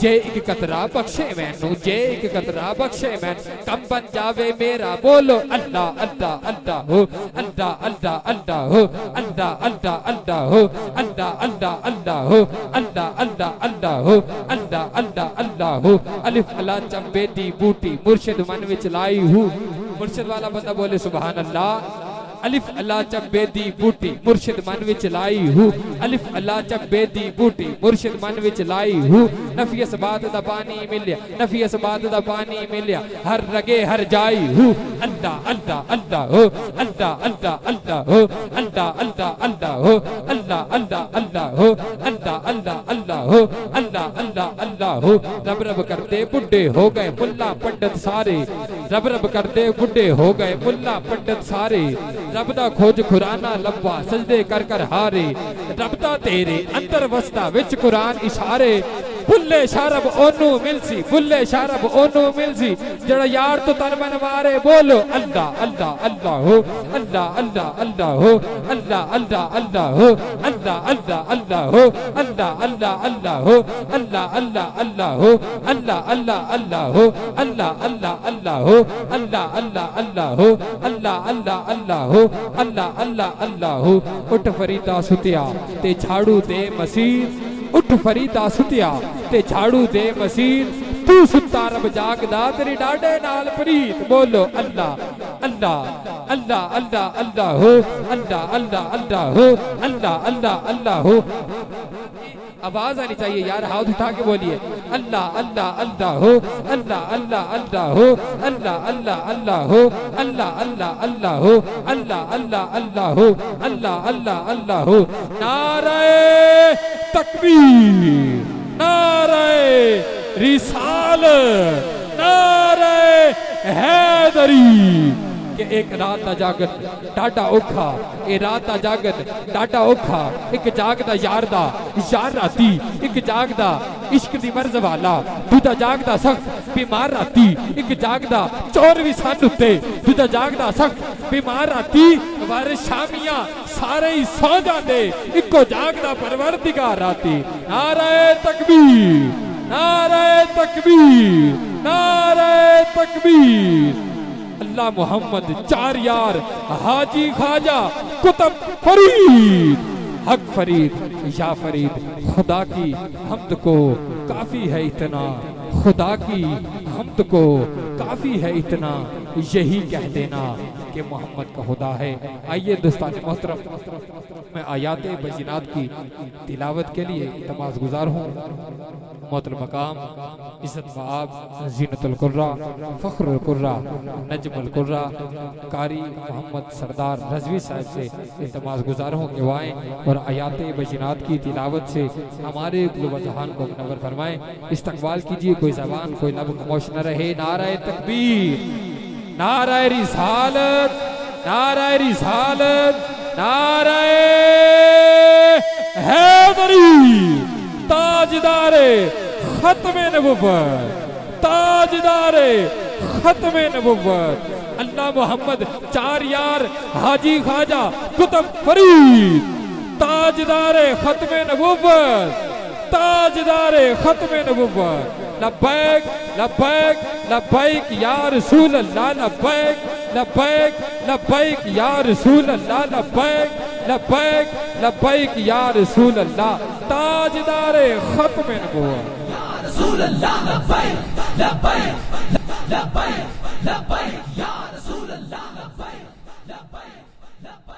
जे एक कतरा बख्शे मैनू, जे एक कतरा बख्शे मैन, कम बन जावे मेरा, बोलो अल्लाह अल्लाह अल्लाह हो, अल्लाह अल्लाह अल्लाह हो, अल्लाह अल्लाह अल्लाह हो, अल्लाह अल्लाह अल्लाह हो, अल्लाह अल्लाह अल्लाह हो, अल्लाह अल्लाह अल्लाह हो। अलिफ अला चंबे दी बूटी मुर्शिद मन विच लाई हूँ। मुर्शिद वाला बंदा बोले सुभान अल्लाह। अलिफ अल्लाह चब्बे दी बूटी मुर्शिद मन विच लाई हूँ, अलिफ अल्लाह चब्बे दी बूटी मुर्शिद मन विच लाई हूँ। नफी असबात दा पानी मिलिया, नफी असबात दा पानी मिलिया, हर रगे हर जाई हूँ। अल्लाह अल्लाह अल्लाह हो, अल्लाह अल्लाह अल्लाह हो, अल्लाह अल्लाह अल्लाह हो, अल्लाह अल्लाह अल्लाह हो, अल्लाह अल्लाह अल्लाह हो, अल्लाह अल्लाह अल्लाह हो। रब रब करते बुढ़े हो गए मुल्ला पंडित सारे, रब रब करते बुढ़े हो गए मुल्ला पंडित सारे। रब दा खोज खुराना लब्बा सजदे कर कर हारे, रब दा तेरे अंदर वसदा विच कुरान इशारे। बुल्ले शारब ओनू मिलसी, बुल्ले शारब ओनू मिलसी, जड़ा यार तो तन मन मारे, बोलो अल्लाह अल्लाह अल्लाह हो, अल्लाह अल्लाह अल्लाह हो, अल्लाह अल्लाह अल्लाह हो, अल्लाह अल्लाह अल्लाह हो, अल्लाह अल्लाह अल्लाह हो, अल्लाह अल्लाह अल्लाह हो, अल्लाह अल्लाह अल्लाह हो, अल्लाह अल्लाह अल्लाह हो, अल्लाह अल्लाह अल्लाह हो, अल्लाह अल्लाह अल्लाह हो, अल्लाह अल्लाह अल्लाह हो। उठ फरीदा सुतिया ते झाड़ू दे मसीर, उठ फरीदा सुतिया ते झाड़ू दे मसीर, तू सुता रब जागदा तेरी डाडे नाल प्रीत, बोलो अल्लाह अल्लाह अल्लाह अल्लाह अल्लाह हो, अल्लाह अल्लाह अल्लाह हो, अल्लाह अल्लाह अल्लाह हो। आवाज आनी चाहिए यार, हाथ उठा के बोलिए अल्लाह अल्लाह अल्लाह हो, अल्लाह अल्लाह अल्लाह हो, अल्लाह अल्लाह अल्लाह हो, अल्लाह अल्लाह अल्लाह हो, अल्लाह अल्लाह अल्लाह हो, अल्लाह अल्लाह अल्लाह हो। नारे तकबीर, नारे रिसालत, नारे हैदरी। कि एक रात दा जागत डाटा औखा, ए रात दा जागत डाटा औखा, एक जागदा यार दा यार राती, एक जागदा इश्क दी मर्ज वाला, दूजा जागदा सख्त बीमार राती, एक जागदा चोर भी सन उत्ते, दूजा जागदा सख्त बीमार राती। वारे शामियां सारे ही सौ जाते, इको जागदा परवरदिगार राती। नारे तकबीर, नारे तकबीर, नारे तकबीर। अल्लाह मोहम्मद चार यार हाजी ख्वाजा कुतुब फरीद, हक फरीद या फरीद। खुदा की हमद को काफी है इतना, खुदा की हमद को काफी है इतना, यही कह देना कि मोहम्मद का खुदा है। आइए दोस्तान मोहतरम, मैं आयात बयिनात की तिलावत के लिए तमाज़ गुजार हूँ। मोहतरम मकाम इज़्ज़त मआब ज़ीनतुल कुर्रा, फ़ख्रुल कुर्रा, नजमुल कुर्रा कारी मोहम्मद सरदार रज़वी साहब से तमाज़ गुजार हूँ कि वो आएँ और आयात बयिनात की तिलावत से हमारे क़ुल्ब व ज़हान को मुनव्वर फरमाएँ। इस्तक़बाल कीजिए, कोई ज़बान कोई लब खामोश न रहे। नारे तकबीर, नारे रिसालत, नारे रिसालत, नारे हैदरी। ताजदारे खत्मे नबुव्वत, ताजदारे खत्मे नबुव्वत। अल्लाह मोहम्मद चार यार हाजी ख्वाजा कुतुब फरीद, ताजदारे खत्मे नबुव्वत, ताजदारे खत्मे नबुव्वत। लब्बैक लब्बैक लब्बैक या रसूल अल्लाह, लब्बैक लब्बैक लब्बैक या रसूल अल्लाह, लब्बैक लब्बैक लब्बैक या रसूल अल्लाह। ताजदारे खत्मे नबुव्वत या रसूल अल्लाह, लब्बैक लब्बैक लब्बैक लब्बैक या रसूल अल्लाह, लब्बैक लब्बैक लब्बैक।